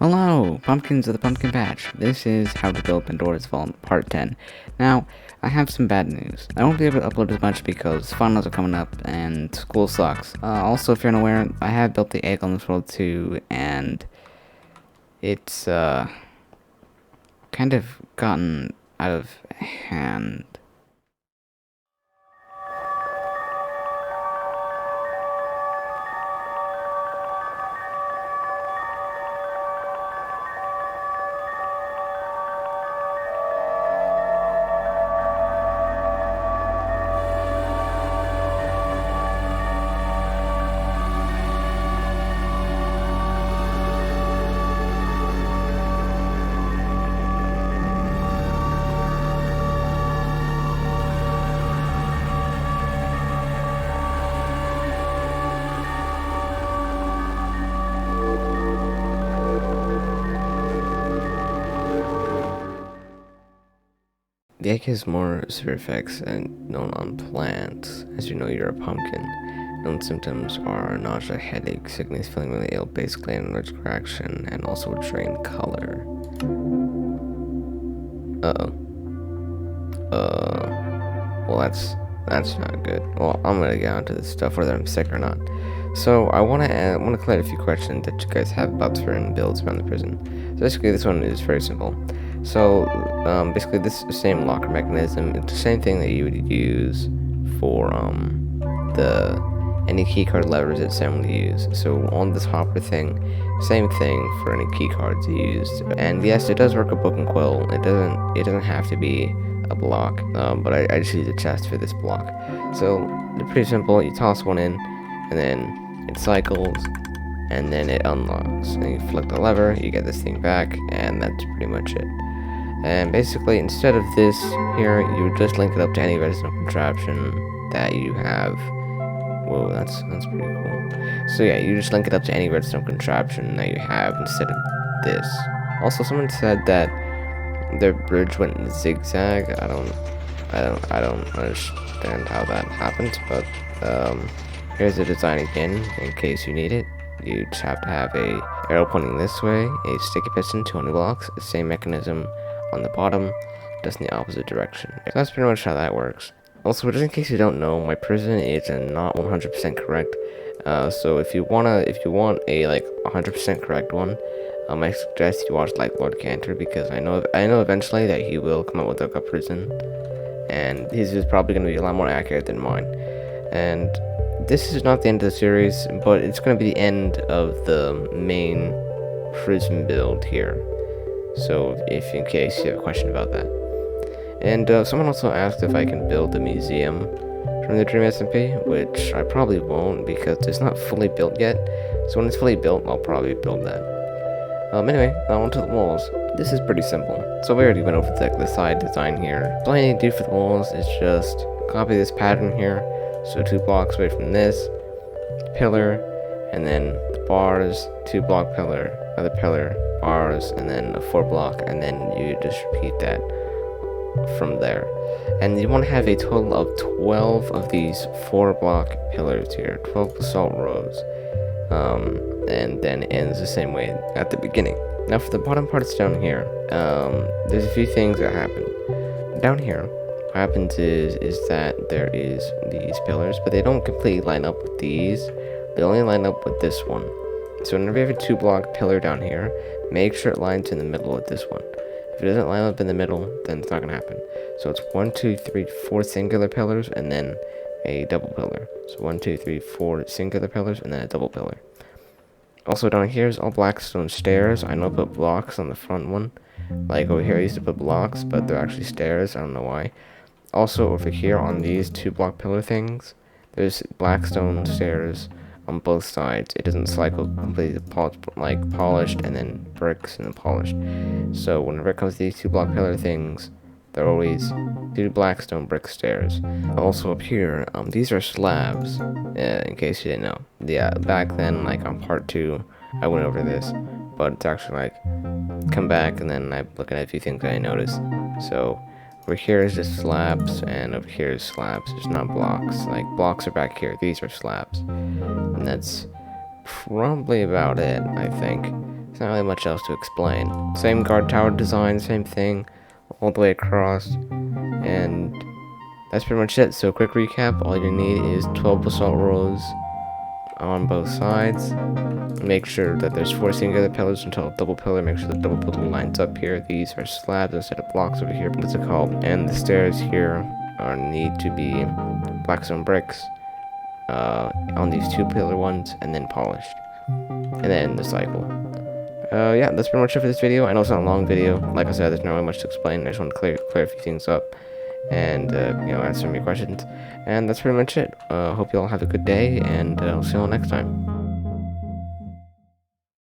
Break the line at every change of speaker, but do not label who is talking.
Hello, pumpkins of the pumpkin patch. This is how to build Pandora's Vault part 10. Now, I have some bad news. I won't be able to upload as much because finals are coming up and school sucks. Also, if you're unaware, I have built the egg on this world too, and it's kind of gotten out of hand. The egg has more severe effects and known on plants. As you know, you're a pumpkin. Known symptoms are nausea, headache, sickness, feeling really ill, basically an allergic reaction, and also drained color. Well, that's not good. Well, I'm gonna get onto this stuff, whether I'm sick or not. So I wanna clear a few questions that you guys have about certain builds around the prison. So basically, this one is very simple. So basically, this same locker mechanism, it's the same thing that you would use for any keycard levers that Sam would use. So on this hopper thing, same thing for any keycards used. And yes, it does work a book and quill. It doesn't have to be a block, but I just use a chest for this block. So they're pretty simple. You toss one in, and then it cycles, and then it unlocks. And you flick the lever, you get this thing back, and that's pretty much it. And basically, instead of this here, you would just link it up to any redstone contraption that you have. Whoa, that's pretty cool. So yeah, you just link it up to any redstone contraption that you have instead of this. Also, someone said that their bridge went zigzag. I don't understand how that happened, but here's the design again in case you need it. You just have to have a arrow pointing this way, a sticky piston, 200 blocks, the same mechanism on the bottom, just in the opposite direction. So that's pretty much how that works. Also, just in case you don't know, my prison is not 100% correct. So if you want a like 100% correct one, I suggest you watch like Lord Cantor, because I know eventually that he will come up with like a prison, and his is probably going to be a lot more accurate than mine. And this is not the end of the series, but it's going to be the end of the main prison build here. So if in case you have a question about that. And someone also asked if I can build a museum from the Dream Smp, which I probably won't because it's not fully built yet. So when it's fully built, I'll probably build that. Anyway, now onto the walls. This is pretty simple. So we already went over the side design here. So all I need to do for the walls is just copy this pattern here. So 2 blocks away from this pillar, and then the bars, 2 block pillar, another pillar, bars, and then a 4 block, and then you just repeat that from there. And you want to have a total of 12 of these 4 block pillars here, 12 basalt rows, and then it ends the same way at the beginning. Now for the bottom parts down here, there's a few things that happen. Down here, what happens is that there is these pillars, but they don't completely line up with these. They only line up with this one. So whenever you have a 2 block pillar down here, make sure it lines in the middle with this one. If it doesn't line up in the middle, then it's not going to happen. So it's 1, 2, 3, 4 singular pillars, and then a double pillar. So 1, 2, 3, 4 singular pillars, and then a double pillar. Also down here is all blackstone stairs. I know I put blocks on the front one. Like over here I used to put blocks, but they're actually stairs. I don't know why. Also over here on these 2 block pillar things, there's blackstone stairs on both sides. It doesn't cycle completely polished and then bricks and then polished. So whenever it comes to these 2 block pillar things, they're always 2 blackstone brick stairs. Also up here, these are slabs, in case you didn't know. Yeah, back then, like on part 2, I went over this, but it's actually like, come back and then I'm looking at a few things that I noticed. So over here is just slabs, and over here is slabs. There's not blocks. Like, blocks are back here. These are slabs. And that's probably about it, I think. There's not really much else to explain. Same guard tower design, same thing, all the way across, and that's pretty much it. So quick recap, all you need is 12 basalt rows on both sides. Make sure that there's 4 singular pillars until a double pillar. Make sure the double pillar lines up here. These are slabs instead of blocks over here. What's it called? And the stairs here need to be blackstone bricks on these 2 pillar ones, and then polished, and then the cycle. Yeah, that's pretty much it for this video. I know it's not a long video. Like I said, there's not really much to explain. I just want to clear a few things up and answer some of your questions. And that's pretty much it. Hope you all have a good day, and I'll see you all next time.